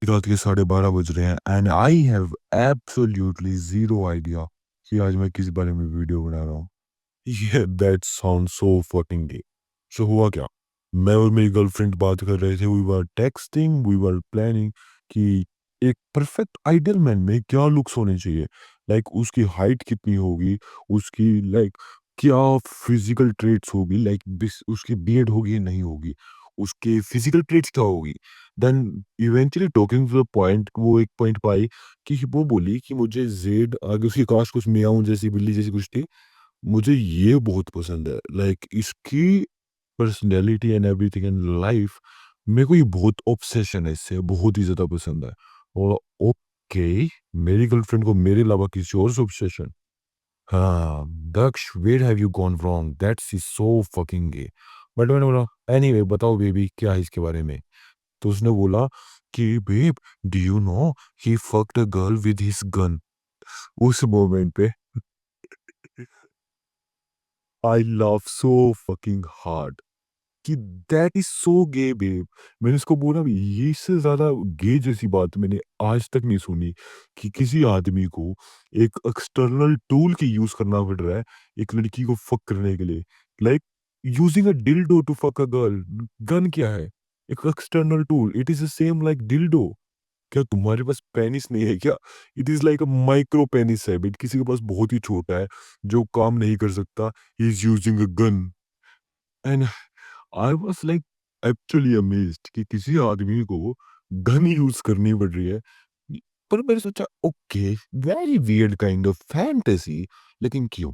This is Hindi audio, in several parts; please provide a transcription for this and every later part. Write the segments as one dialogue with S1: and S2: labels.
S1: कि रात के 12:30 बज रहे हैं and I have absolutely zero idea कि आज मैं किस बारे में वीडियो बना रहा हूँ। ये दैट साउंड सो फकिंग गay। सो हुआ क्या? मैं और मेरी गर्लफ्रेंड बात कर रहे थे, we were texting, we were planning कि एक परफेक्ट आइडियल मैन में क्या लुक्स होने चाहिए। लाइक उसकी हाइट कितनी होगी, उसकी लाइक क्या फिजिकल ट्रेट्स होगी, लाइक उसकी बियर्ड होगी या नहीं होगी, उसके फिजिकल ट्रेट्स क्या होगी। Then eventually talking to the point, वो एक पॉइंट पाई कि वो बोली कि मुझे जेड आगे उसकी काश कुछ मियाऊं जैसी बिल्ली जैसी कुछ थी, मुझे ये बहुत पसंद है। लाइक इसकी personality and everything in life, मेरे को ये बहुत ऑब्सेशन है इससे, बहुत ही ज़्यादा पसंद है। और ओके, मेरी गर्लफ्रेंड को मेरे अलावा किसी और से ऑब्सेशन? हाँ, Daksh where have you gone wrong? That's is so fucking gay. But मैंने बोला एनीवे बताओ बेबी क्या है इसके बारे में? तो उसने बोला कि babe, do you know he fucked a girl with his gun. उस मोमेंट पे I love so fucking hard कि that is so gay babe. मैंने उसको बोला ये इससे ज्यादा गे जैसी बात मैंने आज तक नहीं सुनी कि किसी आदमी को एक एक्सटर्नल टूल की यूज करना पड़ रहा है एक लड़की को फक करने के लिए। Like using a dildo to fuck a girl. Gun क्या है? एक external tool, it is the same like dildo. क्या तुम्हारे पास पेनिस नहीं है क्या? It is like a micro penis है बट किसी के पास बहुत ही छोटा है जो काम नहीं कर सकता। He is using a gun and I was like actually amazed कि किसी आदमी को गन यूज करनी पड़ रही है। पर मैंने सोचा okay, very weird kind of fantasy, लेकिन क्यों?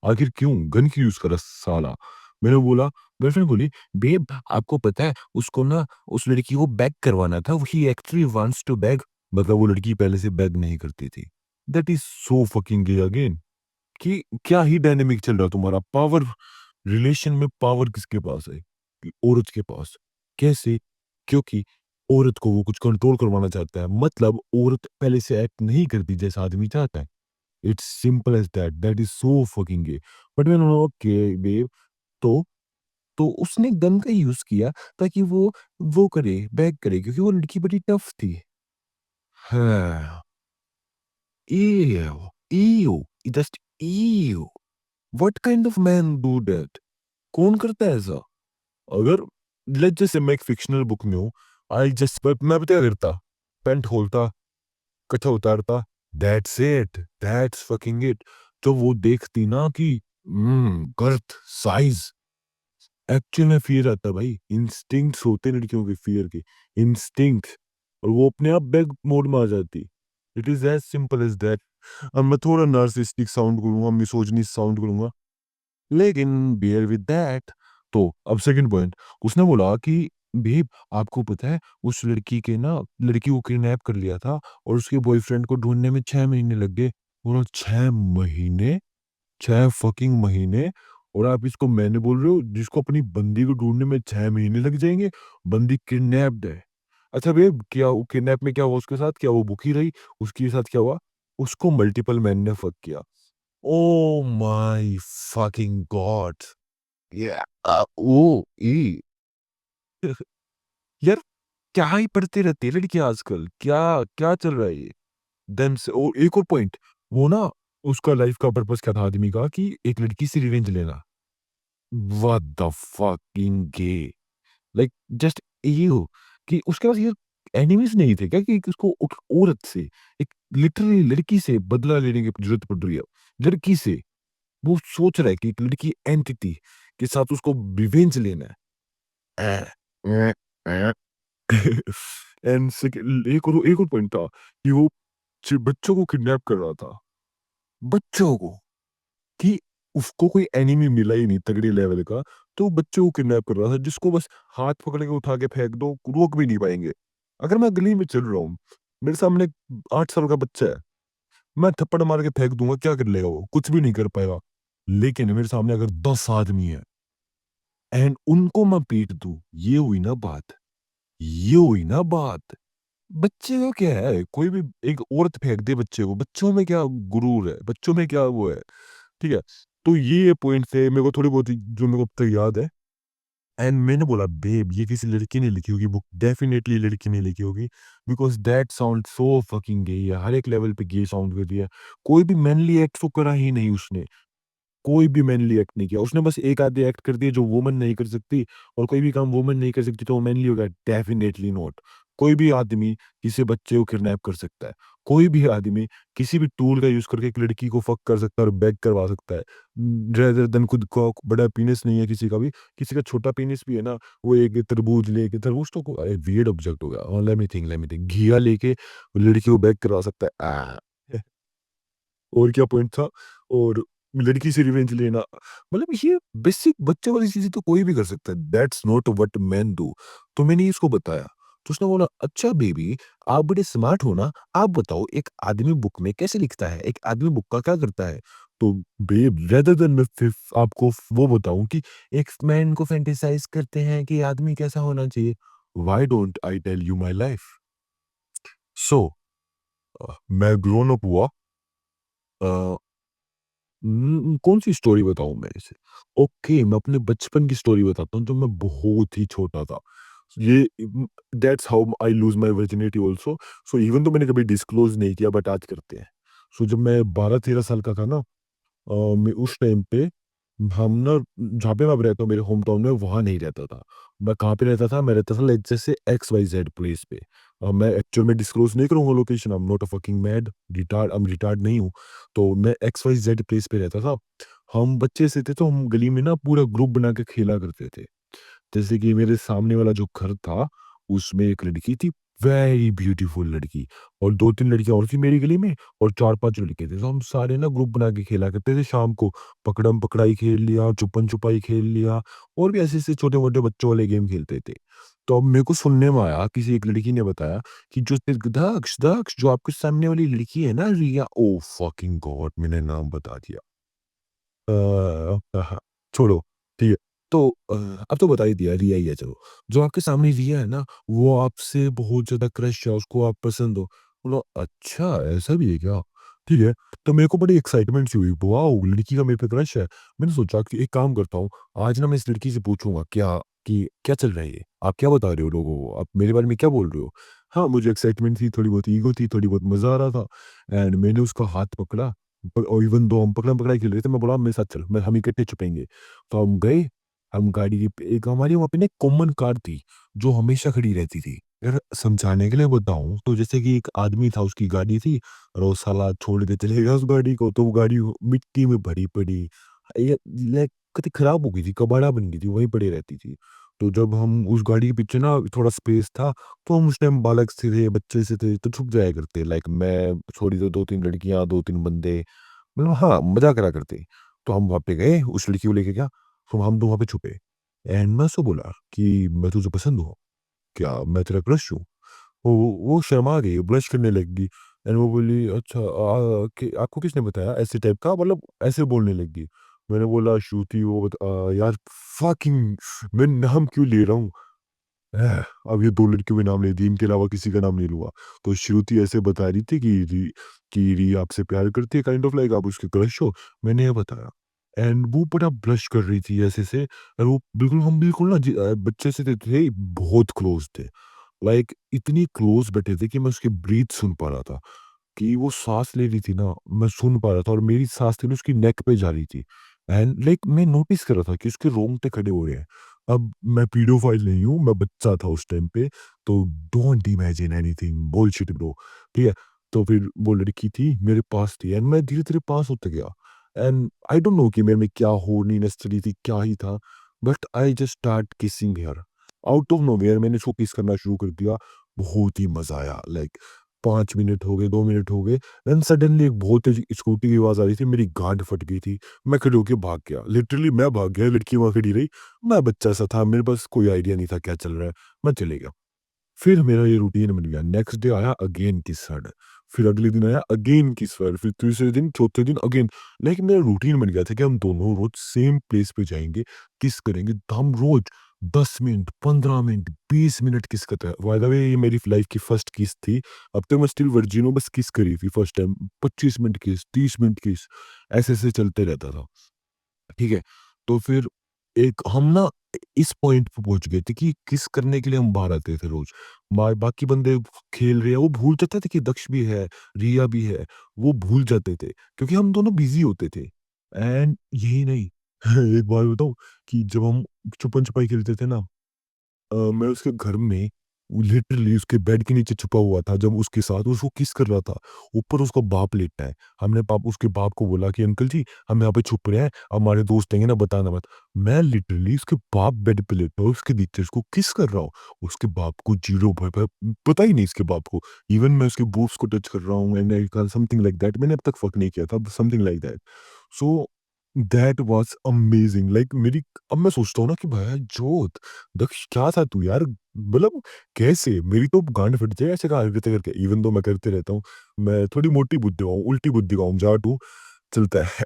S1: आखिर क्यों गन क्यों यूज करा साला? मैंने बोला, गर्लफ्रेंड बोली, बेब आपको पता है उसको ना उस लड़की को बैग करवाना था, he actually wants to beg. मतलब वो लड़की पहले से बैग नहीं करती थी। That is so fucking gay again कि क्या ही डायनेमिक चल रहा है तुम्हारा। पावर रिलेशन में पावर किसके पास है? कि औरत के पास। कैसे? क्योंकि औरत को वो कुछ कंट्रोल करवाना चाहता है, मतलब औरत पहले से एक्ट नहीं करती जैसा आदमी चाहता है। It's simple as that, that is so fucking gay. But मैंने बोला ओके बेब, तो तो उसने गन का यूज किया ताकि वो करे, बैक करे, क्योंकि वो लड़की बड़ी टफ थी। हाँ, ew, ew, just ew. What kind of man do that? कौन करता है ऐसा? अगर लेट्स जस्ट से मैं एक फिक्शनल बुक में हूँ, आई जस्ट मैं पता क्या करता? पैंट खोलता, कच्छा उतारता, that's it, that's fucking it. तो वो देखती ना कि गर्थ, साइज, एक्चुअल में फियर आता है भाई। इंस्टिंक्ट्स होते हैं लड़कियों के फियर के, इंस्टिंक्ट्स। और वो अपने आप बैक मोड में आ जाती। It is as simple as that. अब मैं थोड़ा नार्सिसिस्टिक साउंड करूंगा, मिसोजिनिस्ट साउंड करूंगा, लेकिन बियर विद दैट। तो अब सेकंड पॉइंट, उसने बोला कि बेब आपको पता है उस लड़की के ना लड़की को किडनैप कर लिया था और उसके बॉयफ्रेंड को ढूंढने में 6 महीने लग गए। बोलो 6 महीने? 6 फकिंग महीने? और आप इसको मैंने बोल रहे हो जिसको अपनी बंदी को ढूंढने में 6 महीने लग जाएंगे? बंदी किडनैप्ड है। अच्छा बेब, क्या वो किडनैप में क्या हुआ उसके साथ? क्या वो भूखी रही? उसके साथ क्या हुआ? उसको मल्टीपल मैन ने फक किया। Oh my fucking God! Yeah. ओ ई यार, क्या ही पढ़ते रहते हैं लड़कियां आजकल? क्या क्या चल रहा है ये? देन से और एक और पॉइंट, वो ना उसका लाइफ का पर्पस क्या था आदमी का कि एक लड़की से रिवेंज लेना। What the fucking gay. Like just you कि उसके पास ये एनिमीज नहीं थे क्या कि उसको एक औरत से, एक लिटरली लड़की से बदला लेने की जरूरत पड़ रही है। लड़की से वो सोच रहा है कि एक लड़की एंटिटी के साथ उसको रिवेंज लेना है। एंड एक और पॉइंट था कि वो बच्चों को किडनैप कर रहा था। बच्चों को, कि उसको कोई एनिमी मिला ही नहीं तगड़े लेवल का, तो वो बच्चों को किडनैप कर रहा था जिसको बस हाथ पकड़ के उठा के फेंक दो, रोक भी नहीं पाएंगे। अगर मैं गली में चल रहा हूँ, मेरे सामने 8 साल का बच्चा है, मैं थप्पड़ मार के फेंक दूंगा, क्या कर लेगा? वो कुछ भी नहीं कर पाएगा। लेकिन मेरे सामने अगर 10 आदमी है एंड उनको मैं पीट दूं, ये हुई ना बात, ये हुई ना बात। बच्चे को क्या है, कोई भी एक औरत फेंक दे बच्चे को, बच्चों में क्या गुरूर है, बच्चों में क्या वो है? ठीक है। तो ये पॉइंट थे मेरे को थोड़ी बहुत जो मेरे को अब तक याद है। एंड मैंने बोला बेब ये किसी लड़की ने लिखी होगी बुक, डेफिनिटली लड़की ने लिखी होगी, because that sound so fucking gay है, हर एक लेवल पे गे साउंड कर दिया। कोई भी मैनली एक्ट तो करा ही नहीं उसने। कोई भी मैनली एक्ट नहीं किया। उसने बस एक आधे एक्ट कर दिए जो वुमन नहीं कर सकती, और कोई भी काम वुमन नहीं कर सकती तो वो मैनली होगा? Definitely not. कोई भी आदमी किसी बच्चे को किडनैप कर सकता है। कोई भी आदमी किसी भी टूल का यूज़ करके एक लड़की को फक कर सकता है और बेग करवा सकता है। रेदर देन खुद का बड़ा पेनिस नहीं है किसी का भी, किसी का छोटा पेनिस भी है ना, वो एक तरबूज लेके, तरबूज तो वियर्ड ऑब्जेक्ट हो गया। लेट मी थिंक घिया लेके लड़की को बेग करवा सकता है। और क्या पॉइंट था? और लड़की से रिवेंज लेना, मतलब ये बेसिक बच्चे वाली चीज़ें तो कोई भी कर सकता है। That's not what main do. तो मैंने इसको बताया, तो उसने बोला, "अच्छा बेबी, आप बड़े स्मार्ट हो ना, आप बताओ एक आदमी बुक में कैसे लिखता है? एक आदमी बुक का क्या करता है?" तो बेब रेदर देन मैं सिर्फ आपको वो बताऊँ कि एक मैन को फैंटेसाइज़ करते हैं कि आदमी कैसा होना चाहिए, why don't I tell you my life? So मैं ग्रोन अप हुआ। अ कौन-सी स्टोरी बताऊँ मैं इसे? ओके, मैं अपने बचपन की स्टोरी बताता हूँ, जब मैं बहुत ही छोटा था। ये that's how I loose my virginity also. So even though मैंने कभी डिस्क्लोज़ नहीं किया, बट आज करते हैं। सो जब मैं 12-13 साल का था ना, मैं उस टाइम पे हम ना जहाँ पे मैं अब रहता हूँ मेरे होम टाउन में, वहाँ नहीं रहता था। मैं कहाँ पे रहता था? मैं रहता था लाइक जैसे XYZ प्लेस पे। मैं एक्चुअल में डिस्क्लोज़ नहीं करूँगा location, I am not a fucking mad, retard नहीं हूँ। तो मैं XYZ प्लेस पे रहता था। हम बच्चे से थे तो हम गली में ना पूरा ग्रुप बना के खेला करते थे। जैसे कि मेरे सामने वाला जो घर था, उसमें एक लड़की थी, वेरी ब्यूटीफुल लड़की, और 2-3 लड़कियाँ और थी मेरी गली में, और 4-5 लड़के थे। तो हम सारे ना ग्रुप बना के खेला करते थे शाम को। पकड़म-पकड़ाई खेल लिया, छुपन-छुपाई खेल लिया, और भी ऐसे-ऐसे छोटे-मोटे बच्चों वाले गेम खेलते थे। तो अब मेरे को सुनने में आया, किसी एक लड़की ने बताया कि जो दक्ष दक्ष जो आपके सामने वाली लड़की है ना, रिया, ओह फकिंग गॉड! मैंने नाम बता दिया। हाँ, छोड़ो, ठीक है। तो अब तो बता ही दिया, रिया ही है चलो। जो आपके सामने रिया है ना, वो आपसे बहुत ज़्यादा क्रश है, उसको आप पसंद हो। बोला, "अच्छा, ऐसा भी है क्या?" ठीक है, तो मेरे को बड़ी एक्साइटमेंट सी हुई, वॉव! लड़की का मेरे पे क्रश है। मैंने सोचा कि एक काम करता हूँ, आज ना मैं इस लड़की से पूछूँगा क्या चल रहा है ये? आप क्या बता रहे हो लोगों को? आप मेरे बारे में क्या बोल रहे हो? हाँ, मुझे एक्साइटमेंट थी, थोड़ी बहुत ईगो थी, थोड़ी बहुत मज़ा आ रहा था, एंड मैंने उसका हाथ पकड़ा। और इवन दो हम पकड़म-पकड़ाई खेल रहे थे, मैं बोला मेरे साथ चल, मैं हम इकट्ठे छुपेंगे। तो हम गए, हम गाड़ी की एक हमारी वहाँ पे ना एक कॉमन कार थी, जो हमेशा खड़ी रहती थी। यार समझाने के लिए बताऊँ तो जैसे कि एक आदमी था, उसकी गाड़ी थी, और वो साला छोड़ के चले गया उस गाड़ी को, तो वो गाड़ी मिट्टी में भरी पड़ी, ये लाइक कति खराब हो गई थी, कबाड़ा बन गई थी, वहीं पड़ी रहती थी। तो जब हम उस गाड़ी के पीछे ना थोड़ा स्पेस था, तो हम उस टाइम बालक से थे, बच्चे से थे, तो छुप जाया करते, लाइक मैं, थोड़ी तो 2-3 लड़कियाँ, 2-3 बंदे, मतलब हाँ, मज़ा करा करते। तो हम वहाँ पे गए, उस लड़की को लेके गया, तो हम 2 वहाँ पे छुपे, एंड मैं उससे बोला कि मैं तुझे पसंद हूँ, क्या मैं तेरा क्रश हूँ? वो शर्मा गई, ब्लश करने लग गई, एंड वो बोली, "अच्छा कि आपको किसने बताया?" ऐसे टाइप का, मतलब ऐसे बोलने लग गई। मैंने बोला, "श्रुति यार फकिंग मैं नाम क्यों ले रहा हूँ?" अब ये 2 लड़कियों के नाम ले दिए, इनके अलावा किसी का नाम नहीं लूँगा। तो श्रुति ऐसे बता रही थी कि री आपसे प्यार करती है, काइंड ऑफ लाइक आप उसके क्रश हो। मैंने ये बताया, एंड वो बड़ा ब्लश कर रही थी ऐसे से, और वो बिल्कुल, हम बिल्कुल ना बच्चे से थे, बहुत क्लोज़ थे। लाइक इतनी क्लोज़ बैठे थे कि मैं उसकी ब्रीथ सुन पा रहा था। कि वो साँस ले रही थी ना, मैं सुन पा रहा था, और मेरी साँस थी ना उसकी नेक पे जा रही थी, एंड लाइक मैं नोटिस कर रहा था कि उसके रोंगटे खड़े हो रहे हैं। अब मैं पीडोफाइल नहीं हूँ, मैं बच्चा था उस टाइम पे, तो don't imagine anything, bullshit bro, ठीक है? तो फिर वो लड़की थी, मेरे पास थी, एंड मैं धीरे-धीरे पास होता गया, एंड आई डोंट नो कि मेरे में क्या हॉर्नीनेस चली थी, क्या ही था, but I just start kissing her. Out of nowhere मैंने उसको किस करना शुरू कर दिया, बहुत ही मज़ा आया, लाइक 5 मिनट हो गए, 2 मिनट हो गए, देन सडनली एक बहुत तेज़ स्कूटी की आवाज़ आ रही थी, मेरी गाँड फट गई थी। मैं खड़े होके भाग गया, लिटरली मैं भाग गया, लड़की वहाँ खड़ी रही, मैं बच्चा-सा था, मेरे पास कोई आइडिया नहीं था क्या चल रहा है, मैं चले गया। फिर मेरा ये रूटीन बन गया, नेक्स्ट डे आया अगेन किस हर्ड, फिर अगले दिन आया अगेन किस हर्ड, फिर तीसरे दिन, चौथे दिन अगेन, लेकिन मेरा रूटीन बन गया था कि हम दोनों रोज़ सेम प्लेस पे जाएँगे, किस करेंगे, तो हम रोज़ 10 मिनट, 15 मिनट, 20 मिनट किस करते हैं। बाय द वे ये मेरी लाइफ़ की फर्स्ट किस थी, अब तक मैं स्टिल वर्जिन हूँ, बस किस करी थी फर्स्ट टाइम, 25 मिनट किस, 30 मिनट किस, ऐसे-ऐसे चलते रहता था, ठीक है? तो फिर एक हम ना इस पॉइंट पे पहुँच गए थे कि किस करने के लिए हम बाहर आते थे रोज़। बाकी बंदे खेल रहे हैं, वो भूल जाते थे कि दक्ष भी है, रिया भी है, वो भूल जाते थे क्योंकि हम दोनों बिज़ी होते थे। एंड यही नहीं एक बात बताऊँ कि जब हम छुपन-छुपाई खेलते थे ना, मैं उसके घर में लिटरली उसके बेड के नीचे छुपा हुआ था जब उसके साथ उसको किस कर रहा था। ऊपर उसका बाप लेटा है। हमने पाप उसके बाप को बोला कि अंकल जी हम यहाँ पे छुप रहे हैं, अब हमारे दोस्त आएँगे ना बताना मत। मैं लिटरली उसके बाप बेड पे लेटा हूँ, उसके नीचे उसको किस कर रहा हूँ। उसके बाप को ज़ीरो प प पता ही नहीं इसके बाप को। इवन मैं उसके बूब्स को टच कर रहा हूँ and I something like that, मैंने अब तक फक नहीं किया था, something like that. So that was amazing, like मेरी अब मैं सोचता हूँ ना कि भैया-जोत! दक्ष क्या था तू यार? मतलब कैसे? मेरी तो गांड फट जाए ऐसे हरकतें करके। इवन दो मैं करते रहता हूँ। मैं थोड़ी मोटी बुद्धि का हूँ, उल्टी बुद्धि का हूँ, जाट हूँ, चलता है।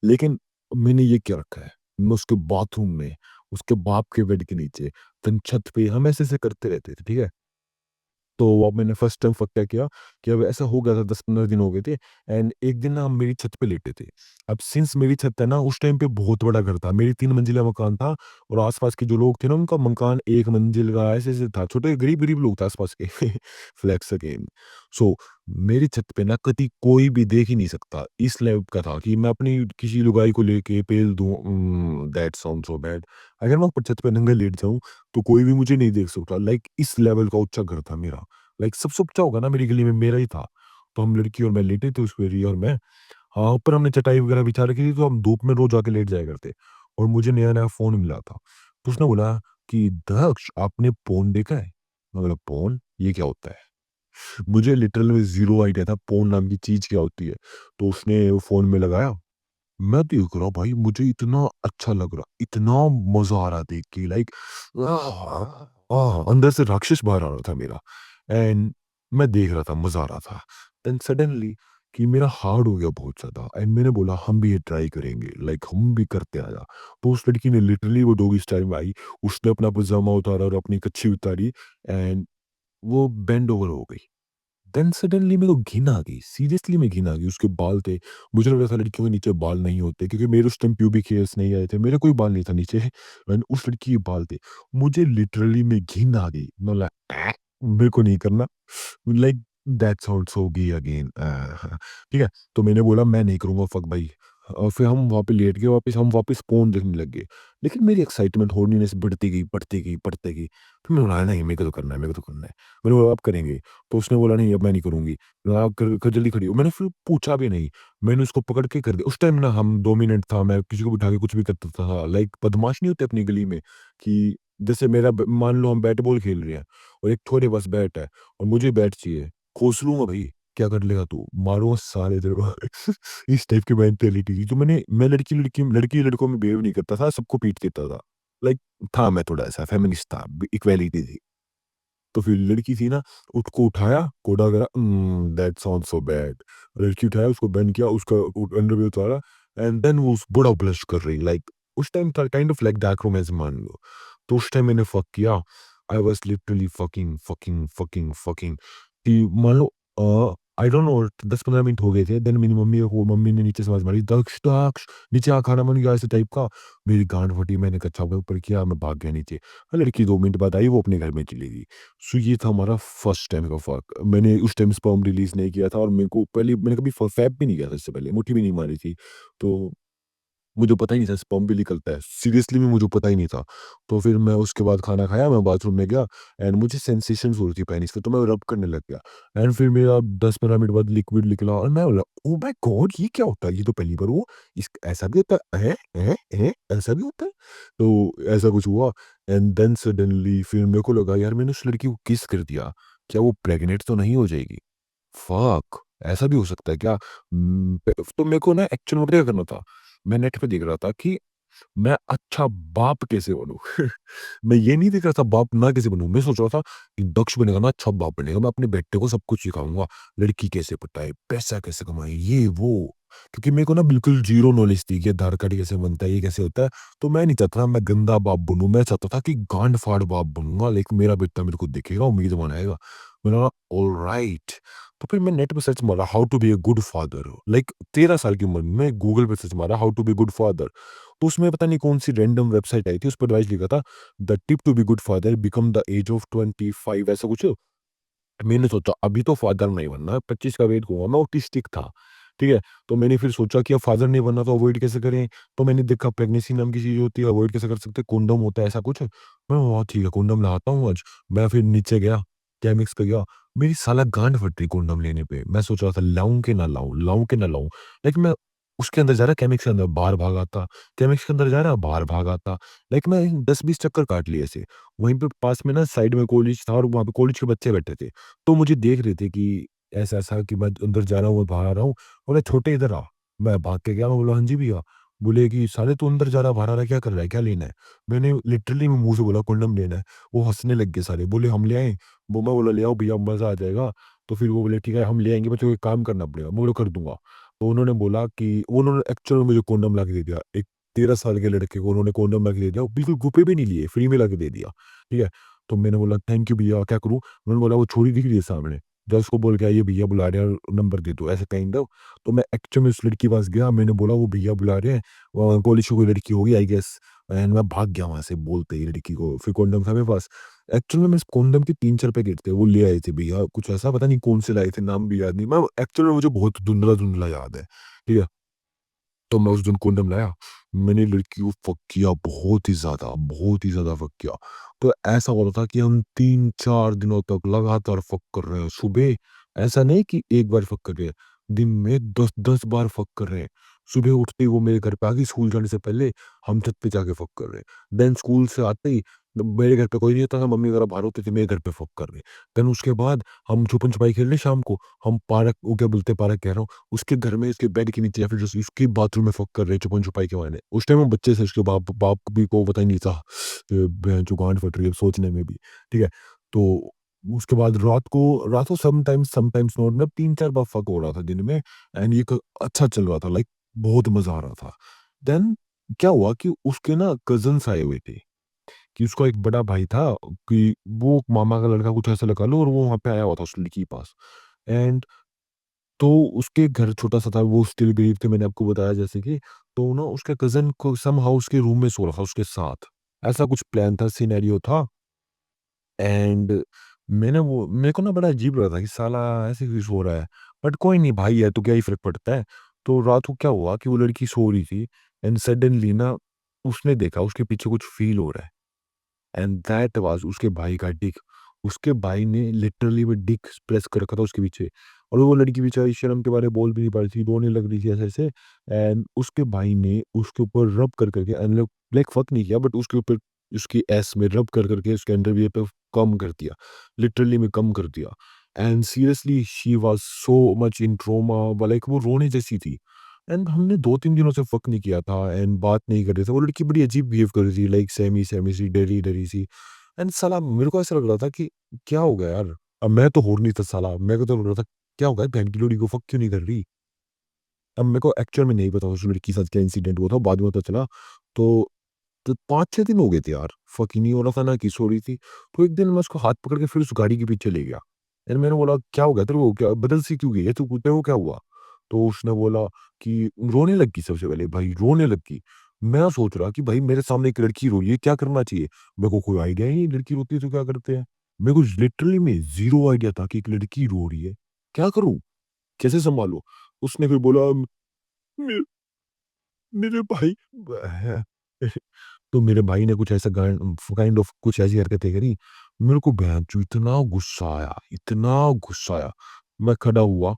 S1: लेकिन मैंने ये क्या रखा है, मैं उसके बाथरूम में, उसके बाप के बेड के नीचे, देन छत पे हम ऐसे-ऐसे करते रहते थे, ठीक है? तो अब मैंने फर्स्ट टाइम क्या किया कि अब ऐसा हो गया था 10-15 दिन हो गए थे एंड एक दिन ना हम मेरी छत पे लेटे थे। अब सिंस मेरी छत है ना उस टाइम पे बहुत बड़ा घर था। मेरी 3 मंजिला मकान था और आस-पास के जो लोग थे ना उनका मकान 1 मंजिल का ऐसे-ऐसे था। छोटे गरीब-गरीब लोग थे आस-पास के। Flex again. सो मेरी छत पे ना कभी कोई भी देख ही नहीं सकता। इस लेवल का था कि मैं अपनी किसी लुगाई को लेके पेल दूँ, दैट साउंड्स सो बैड। अगर मैं ऊपर छत पे नंगा लेट जाऊँ तो कोई भी मुझे नहीं देख सकता। लाइक इस लेवल का ऊँचा घर था मेरा। लाइक सबसे ऊँचा होगा ना मेरी गली में मेरा ही था। तो हम लड़की और मैं लेटे थे उसपे, रिया और मैं। हाँ, ऊपर हमने चटाई वगैरह बिछा रखी थी तो हम धूप में रोज़ आके लेट जाया करते। और मुझे नया-नया फ़ोन मिला था। तो उसने बोला कि दक्ष आपने पोर्न देखा है? मैं बोला पोर्न? ये क्या होता है? मुझे लिटरली में ज़ीरो आइडिया था पोर्न नाम की चीज़ क्या होती है। तो उसने वो फ़ोन में लगाया, मैं देख रहा हूँ भाई मुझे इतना अच्छा लग रहा, इतना मज़ा आ रहा देख के, लाइक अंदर से राक्षस बाहर आ रहा था मेरा एंड मैं देख रहा था, मज़ा आ रहा था। देन सडनली कि मेरा हार्ड हो गया बहुत ज़्यादा एंड मैंने बोला हम भी ये ट्राई करेंगे, लाइक हम भी करते आया। तो उस लड़की ने लिटरली वो डोगी स्टाइल में आई, उसने अपना पजामा उतारा और अपनी कच्छी उतारी एंड वो बेंड ओवर हो गई। देन सडनली मेरे को घिन आ गई, सीरियसली में घिन आ गई। उसके बाल थे, मुझे लगा था लड़कियों के नीचे बाल नहीं होते क्योंकि मेरे उस टाइम प्यूबिक हेयर्स नहीं आए थे, मेरा कोई बाल नहीं था नीचे एंड उस लड़की के बाल थे। मुझे लिटरली में घिन आ गई, मैं बोला मेरे को नहीं करना, like that sounds so gay again, ठीक है? तो मैंने बोला मैं नहीं करूँगा फक भाई। और फिर हम वहाँ पे लेट गए, वापस हम वापस पोर्न देखने लग गए। लेकिन मेरी एक्साइटमेंट हॉर्नीनेस बढ़ती गई, बढ़ती गई, बढ़ती गई। फिर मैंने बोला नहीं मेरे को तो करना है, मेरे को तो करना है। मैंने बोला अब करेंगे। तो उसने बोला नहीं अब मैं नहीं करूँगी। आप कर जल्दी खड़ी हो। मैंने फिर पूछा भी नहीं। मैंने उसको पकड़ के कर दिया। उस टाइम ना हम डोमिनेंट था, मैं किसी को भी उठा के कुछ भी करता था। लाइक बदमाश नहीं होते अपनी गली में कि जैसे मेरा मान लो हम बैट बॉल खेल रहे हैं और एक थोड़े पास बैट है और मुझे बैट चाहिए। खोस लूँगा भई, क्या कर लेगा तू? मारूँगा साले तेरे को। इस टाइप की मेंटालिटी थी। तो मैं लड़की-लड़कों में बिहेव नहीं करता था, सबको पीट देता था। लाइक था मैं थोड़ा ऐसा फेमिनिस्ट था, इक्वालिटी थी। तो फिर लड़की थी ना, उसको उठाया, कोड़ा करा, दैट साउंड्स सो बैड। लड़की उठाया, उसको बेंड किया, उसका अंडरवियर उतारा एंड देन वो बड़ा ब्लश कर रही, लाइक उस टाइम था kind of like dark romance मान लो। तो उस टाइम मैंने फक किया। I was literally fucking, fucking, fucking, fucking कि मान लो आई डोंट नो 10-15 मिनट हो गए थे। देन मेरी मम्मी ने नीचे से आवाज़ मारी, "दक्ष, दक्ष, नीचे आ, खाना बन गया", ऐसे टाइप का। मेरी गाँड फटी, मैंने कच्छा ऊपर किया, मैं भाग गया नीचे। लड़की 2 मिनट बाद आई, वो अपने घर में चली गई। सो ये था हमारा फर्स्ट टाइम का फ़र्क। मैंने उस टाइम स्पर्म रिलीज़ नहीं किया था और मेरे को पहले मैंने कभी फैप भी नहीं किया था इससे पहले, मुट्ठी भी नहीं मारी थी। तो मुझे पता ही नहीं था स्पर्म भी निकलता है। सीरियसली में मुझे पता ही नहीं था। तो फिर मैं उसके बाद खाना खाया, मैं बाथरूम में गया एंड मुझे सेंसेशंस हो रही थी पेनिस पे, तो मैं रब करने लग गया एंड फिर मेरा 10-15 मिनट बाद लिक्विड निकला और मैं बोला, ओह माय गॉड! ये क्या होता है? ये तो पहली बार हुआ। इस ऐसा भी होता है? हैं? हैं? हैं? ऐसा भी होता है? तो ऐसा कुछ हुआ एंड देन सडनली फिर मेरे को लगा यार मैंने उस लड़की को किस कर दिया। क्या वो प्रेग्नेंट तो नहीं हो जाएगी? फक! ऐसा भी हो सकता है क्या? तो मेरे को ना एक्चुअल में पता है क्या करना था? मैं नेट पे देख रहा था कि मैं अच्छा बाप कैसे बनूँ? मैं ये नहीं देख रहा था बाप ना कैसे बनूँ? मैं सोच रहा था कि दक्ष बनेगा ना अच्छा बाप बनेगा। मैं अपने बेटे को सब कुछ सिखाऊँगा। लड़की कैसे पटाए, पैसा कैसे कमाए, ये वो। क्योंकि मेरे को ना बिल्कुल ज़ीरो नॉलेज थी कि आधार कार्ड कैसे बनता है, ये कैसे होता है। तो मैं नहीं चाहता था मैं गंदा बाप बनूँ। मैं चाहता था कि गांड-फाड़ बाप बनूँगा। लाइक मेरा बेटा मेरे को देखेगा, उम्मीद बनाएगा। मैंने कहा ऑलराइट। तो फिर मैं नेट पे सर्च मारा how to be a good father, like 13 साल की उम्र में मैं गूगल पे सर्च मारा how to be good father. तो उसमें पता नहीं कौन-सी रैंडम वेबसाइट आई थी, उस पे एडवाइस लिखा था the tip to be good father become the age of 25 ऐसा कुछ। मैंने सोचा अभी तो फादर नहीं बनना है, 25 का वेट करूँगा, मैं ऑटिस्टिक था, ठीक है? तो मैंने फिर सोचा कि अब फादर नहीं बनना तो अवॉइड कैसे करें? तो मैंने देखा प्रेगनेंसी नाम की चीज़ होती है, अवॉइड कैसे कर सकते हैं? कंडोम होता है ऐसा कुछ। मैं हाँ, ठीक है कंडोम लगाता हूँ आज। मैं फिर नीचे गया, केमिस्ट पे गया, मेरी साला गाँड फट रही कंडोम लेने पे। मैं सोच रहा था लाऊँ कि ना लाऊँ, लाऊँ कि ना लाऊँ? लेकिन मैं उसके अंदर जा रहा, केमिस्ट के अंदर बाहर भाग आता, केमिस्ट के अंदर जा रहा, बाहर भाग आता। लाइक मैं 10-20 चक्कर काट लिए ऐसे। वहीं पे पास में ना साइड में कॉलेज था और वहाँ पे कॉलेज के बच्चे बैठे थे। तो मुझे देख रहे थे कि ऐसा-ऐसा कि मैं अंदर जा रहा हूँ, बाहर आ रहा हूँ। बोले, "छोटे इधर आ।" मैं भाग के गया, मैं बोला, "हाँ जी भैया।" बोले कि, "साले तू अंदर जा रहा, बाहर आ रहा, क्या कर रहा है? क्या लेना है?" मैंने लिटरली मैं मुँह से बोला, "कंडोम लेना है।" वो हँसने लग गए सारे, बोले, "हम ले आएँ?" वो मैं बोला, "ले आओ भैया, मज़ा आ जाएगा।" तो फिर वो बोले, "ठीक है, हम ले आएँगे, बस तुम्हें एक काम करना पड़ेगा।" मैं बोला, "कर दूँगा।" तो उन्होंने बोला कि उन्होंने एक्चुअल में मुझे कंडोम ला के दे दिया। एक 13 साल के लड़के को उन्होंने कंडोम ला के दे दिया, बिल्कुल रुपए भी नहीं लिए, फ्री में ला के दे दिया। ठीक है? तो मैंने बोला, "थैंक यू भैया, क्या करूँ?" उन्होंने बोला, "वो छोरी दिख रही है सामने, जा उसको बोल के आइए भैया बुला रहे हैं, नंबर दे दो।" ऐसे काइंड ऑफ। तो मैं एक्चुअल में उस लड़की के पास गया, मैंने बोला, "वो भैया बुला रहे हैं, कॉलेज की कोई लड़की होगी आई गेस।" एंड मैं भाग गया वहाँ से बोलते ही लड़की को, फिर कंडोम था मेरे पास। एक्चुअल में मैं इस कंडोम के 3-4 पैकेट थे, वो ले आए थे भैया, कुछ ऐसा पता नहीं कौन से लाए थे, नाम भी याद नहीं। मैं एक्चुअल में मुझे बहुत धुंधला-धुंधला याद है, ठीक है? तो मैं उस दिन कंडोम लाया, मैंने लड़की को फ़क किया बहुत ही ज़्यादा फ़क किया। तो ऐसा हो रहा था कि हम 3-4 दिनों तक लगातार फ़क कर रहे हैं। सुबह ऐसा नहीं कि एक बार फ़क कर रहे हैं, दिन में 10-10 बार फ़क कर रहे हैं। सुबह उठते ही वो मेरे घर पे आ गई, स्कूल जाने से पहले हम छत पे जाके फ़क कर रहे हैं। देन स्कूल से आते ही मेरे घर पे कोई नहीं होता था, मम्मी वगैरह बाहर होती थी, मेरे घर पे फ़क कर रहे हैं। देन उसके बाद हम छुपन-छुपाई खेल रहे हैं शाम को, हम पार्क वो क्या बोलते हैं पार्क कह रहा हूँ, उसके घर में इसके बेड के नीचे या फिर जो उसके बाथरूम में फ़क कर रहे हैं छुपन-छुपाई के बहाने। उस टाइम हम बच्चे थे, उसके बाप बाप भी को पता ही नहीं था जो गांड फट रही है सोचने में भी, ठीक है? तो उसके बाद रात को समटाइम्स नॉट, मतलब 3-4 बार फ़क हो रहा था दिन में एंड ये क अच्छा चल रहा था, लाइक बहुत मज़ा आ रहा था। देन क्या हुआ कि उसके ना कज़िन्स आए हुए थे, कि उसका एक बड़ा भाई था, कि वो मामा का लड़का कुछ ऐसा लगा लो, और वो वहाँ पे आया हुआ था उस लड़की के पास। एंड तो उसके घर छोटा-सा था, वो स्टिल गरीब थे, मैंने आपको बताया जैसे कि, तो ना उसके कज़िन को समहाउ उसके रूम में सो रहा था उसके साथ। ऐसा कुछ प्लान था, सिनेरियो था। एंड मेरे को ना बड़ा अजीब लगा था कि साला ऐसे क्यों सो रहा है? बट कोई नहीं, भाई है तो क्या ही फ़र्क पड़ता है। तो रात को क्या हुआ कि वो लड़की सो रही थी एंड सडनली ना उसने देखा उसके पीछे कुछ फ़ील हो रहा है। एंड दैट वाज़ उसके भाई का डिक। उसके भाई ने लिटरली वो डिक प्रेस कर रखा था उसके पीछे, और वो लड़की बेचारी शर्म के मारे बोल भी नहीं पा रही थी, रोने लग रही थी ऐसे-ऐसे। एंड उसके भाई ने उसके ऊपर रब कर के एंड लाइक फक नहीं किया, बट उसके ऊपर उसकी ऐस में रब कर के उसके अंडरवियर पे कम कर दिया। लिटरली में कम कर दिया। And seriously she was so much in trauma, like वो रोने जैसी थी। एंड हमने 2-3 दिनों से फक नहीं किया था एंड बात नहीं कर रहे थे। वो लड़की बड़ी अजीब बिहेव कर रही थी, लाइक सेमी-सेमी सी, डरी-डरी सी। एंड साला मेरे को ऐसा लग रहा था कि क्या हो गया यार? अब मैं तो हॉर्नी था साला, मेरे को तो लग रहा था क्या हो गया, बहन की लोड़ी को फक क्यों नहीं कर रही? अब मेरे को एक्चुअल में नहीं पता उस लड़की के साथ क्या इंसिडेंट हुआ था, बाद में पता चला। तो 5-6 दिन हो गए थे यार, फक ही नहीं हो रहा था, ना किस हो रही थी। तो एक दिन मैं उसको हाथ पकड़ के फिर उस गाड़ी के पीछे ले गया। एंड मैंने बोला, "क्या हो गया तेरे को? क्या बदल सी क्यों गई है तू? तेरे को क्या हुआ?" तो उसने बोला कि रोने लग गई, सबसे पहले भाई रोने लग गई। मैं सोच रहा कि भाई मेरे सामने एक लड़की रो रही है, क्या करना चाहिए? मेरे को कोई आइडिया ही नहीं, लड़की रोती है तो क्या करते हैं? मेरे को लिटरली में ज़ीरो आइडिया था कि एक लड़की रो रही है। क्या करूँ? कैसे सँभालूँ? उसने फिर बोला, "मे मेरे भाई" तो मेरे भाई ने कुछ ऐसा काइंड ऑफ कुछ ऐसी हरकतें करी। मेरे को भैंचो इतना गुस्सा आया। मैं खड़ा हुआ,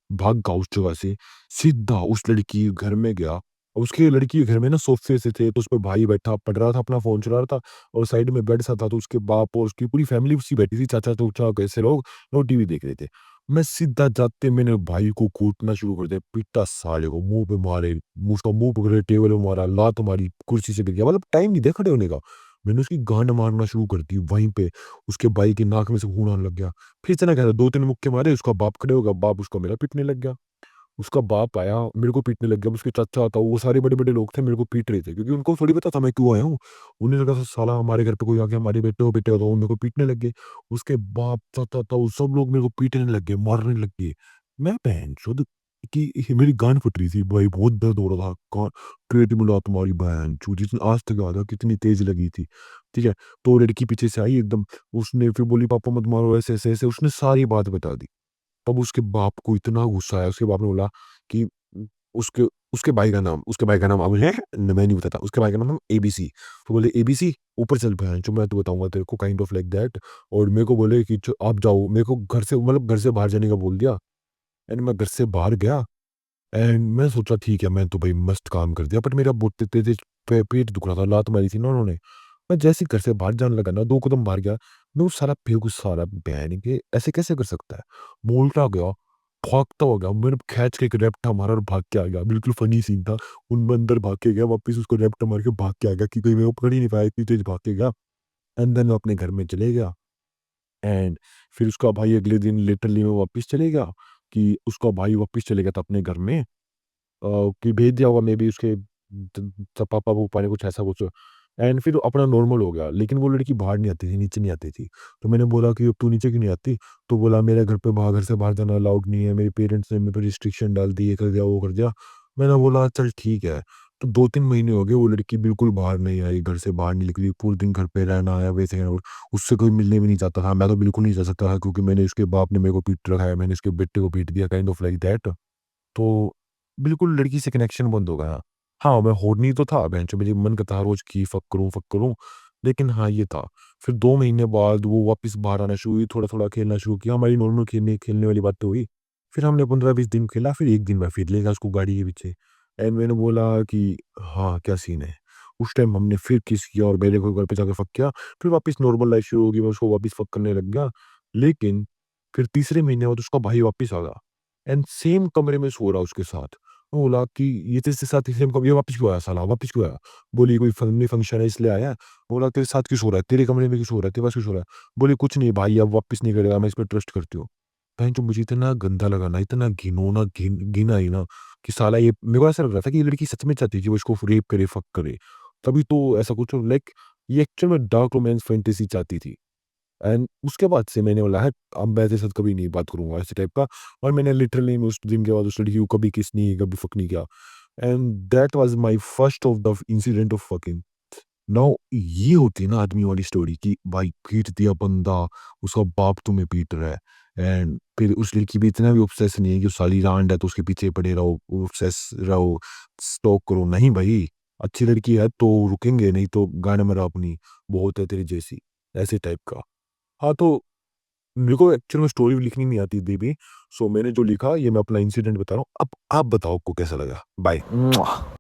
S1: भागा उस जगह से, सीधा उस लड़की के घर में गया। और उसके लड़की के घर में ना सोफ़े से थे, तो उसपे भाई बैठा पढ़ रहा था, अपना फ़ोन चला रहा था, और साइड में बेड सा था, तो उसके बाप और उसकी पूरी फैमिली उसी बैठी थी, चाचा-चूचा कैसे लोग, वो टीवी देख रहे थे। मैं सीधा जाते मैंने भाई को कूटना शुरू कर दिया, पीटा साले को, मुँह पे मारे, उसका मुँह पकड़े टेबल पे मारा, लात मारी, कुर्सी से गिर गया, मतलब टाइम नहीं दिया खड़े होने का। मैंने उसकी गांड मारना शुरू कर दी वहीं पे, उसके भाई की नाक में से खून आने लग गया। फिर इतना क्या था, 2-3 मुक्के मारे, उसका बाप खड़े हो गया, बाप उसको मेरा पीटने लग गया। उसका बाप आया, मेरे को पीटने लग गया, उसके चाचा था, वो सारे बड़े-बड़े लोग थे, मेरे को पीट रहे थे क्योंकि उनको थोड़ी पता था मैं क्यों आया हूँ। उन्हें लगा था साला हमारे घर पे कोई आ गया, हमारे बेटे को पीटेगा, तो वो मेरे को पीटने लग गए। उसके बाप, चाचा ताऊ सब लोग मेरे को पीटने लग गए, मारने लग गए। मैं बहनचोद कि मेरी गांड फट रही थी भाई, बहुत दर्द हो रहा था। पेट मिला तुम्हारी बहनचोद, जितनी आज तक याद है कितनी तेज लगी थी। ठीक है? तो लड़की पीछे से आई एकदम, उसने फिर बोली पापा मत मारो, ऐसे, ऐसे, ऐसे, उसने सारी बात बता दी। तब उसके बाप को इतना गुस्सा आया, उसके बाप ने बोला कि उसके उसके भाई का नाम अब है मैं नहीं बताता, उसके भाई का नाम एबीसी। तो बोले एबीसी ऊपर चल जो मैं तो बताऊँगा तेरे को, काइंड ऑफ लाइक दैट। और मेरे को बोले कि च आप जाओ, मेरे को घर से मतलब घर से बाहर जाने का बोल दिया। एंड मैं घर से बाहर गया एंड मैं सोचा ठीक है, मैं तो भाई मस्त काम कर दिया, बट मेरा बहुत तेज पेट दुख रहा था, लात मारी थी ना उन्होंने। मैं जैसे ही घर से बाहर जाने लगा ना, 2 कदम बाहर गया, मैं वो साला बेगुस साला बहन के ऐसे कैसे कर सकता है? मैं उल्टा गया, भागता हो गया, मैंने खींच के एक रैप्टा मारा और भाग के आ गया, बिल्कुल फनी सीन था। मैं अंदर भाग के गया, वापस उसको रैप्टा मार के भाग के आ गया कि कहीं मेरे को पकड़ ही नहीं पाया, इतनी तेज भाग के गया। एंड देन मैं अपने घर में चले गया एंड फिर उसका भाई अगले दिन लिटरली में वापस चले गया कि उसका भाई वापस चले गया था अपने घर में। कि भेज दिया होगा मे बी उसके पापा-वूपा ने कुछ ऐसा कुछ। एंड फिर अपना नॉर्मल हो गया, लेकिन वो लड़की बाहर नहीं आती थी, नीचे नहीं आती थी। तो मैंने बोला कि अब तू नीचे क्यों नहीं आती? तो बोला मेरे घर पे बाहर घर से बाहर जाना अलाउड नहीं है, मेरे पेरेंट्स ने मेरे पे रिस्ट्रिक्शन डाल दी, ये कर दिया, वो कर दिया। मैंने बोला चल ठीक है। तो 2-3 महीने हो गए वो लड़की बिल्कुल बाहर नहीं आई, घर से बाहर नहीं निकली, पूरे दिन घर पे रहना है वैसे है, और उससे कोई मिलने भी नहीं चाहता था। मैं तो बिल्कुल नहीं जा सकता था क्योंकि मैंने उसके बाप ने मेरे को पीट रखा है, मैंने उसके बेटे को पीट दिया, काइंड ऑफ लाइक दैट। तो बिल्कुल लड़की से कनेक्शन बंद हो गया। हाँ, मैं होनी तो था बेंच मेरी मन करता था रोज़ कि फ़क करूँ। लेकिन हाँ, ये था। फिर 2 महीने बाद वो वापस बाहर आना शुरू हुई, थोड़ा-थोड़ा खेलना शुरू किया, हमारी नॉर्मल खेलने खेलने वाली बातें हुई। फिर हमने 15-20 दिन खेला, फिर 1 दिन मैं फिर ले गया उसको गाड़ी के पीछे। एंड मैंने बोला कि हाँ, क्या सीन है? उस टाइम हमने फिर किस किया और मेरे को घर पे जाके फ़क किया। फिर वापस नॉर्मल लाइफ़ शुरू हो गई, मैं उसको वापस फ़क करने लग गया। लेकिन फिर तीसरे महीने बाद उसका भाई वापस आ गया। एंड सेम कमरे में सो रहा उसके साथ। मैं बोला कि ये तेरे साथ सेम कमरे ये वापस क्यों आया साला, वापस क्यों आया? बोली कोई फैमिली फंक्शन है इसलिए आया है। बोला तेरे साथ क्यों सो रहा है? तेरे कमरे में क्यों सो रहा है? तेरे पास क्यों सो रहा है? बोली कुछ नहीं भाई, अब वापस नहीं करेगा, मैं इस पे ट्रस्ट करती हूँ। भैनचोद मुझे इतना गंदा लगा ना, इतना घिनौना घिन आई ना कि साला ये मेरे को ऐसा लग रहा था कि ये लड़की सच में चाहती थी वो इसको रेप करे, फक करे। तभी तो ऐसा कुछ लाइक ये एक्चुअल में डार्क रोमांस फैंटेसी चाहती थी। एंड उसके बाद से मैंने बोला है अब मैं तेरे साथ कभी नहीं बात करूँगा ऐसे टाइप का। और मैंने लिटरली उस दिन के बाद उस लड़की को कभी किस नहीं, कभी फक नहीं किया। And that was my first of the incident of fucking. Now ये होती है ना आदमी वाली स्टोरी कि भाई पीट दिया बंदा, उसका बाप तुम्हें पीट रहा है। एंड फिर उस लड़की भी इतना भी ऑब्सेस नहीं है कि साली रांड है तो उसके पीछे पड़े रहो, ऑब्सेस रहो, स्टॉक करो। नहीं भाई, अच्छी लड़की है तो रुकेंगे, नहीं तो गाने मरा अपनी, बहुत है तेरी जैसी, ऐसे टाइप का। हाँ, तो मेरे को एक्चुअल में स्टोरी लिखनी नहीं आती थी भी, सो मैंने जो लिखा ये मैं अपना इंसिडेंट बता रहा हूँ। अब आप बताओ आपको कैसा लगा? बाय।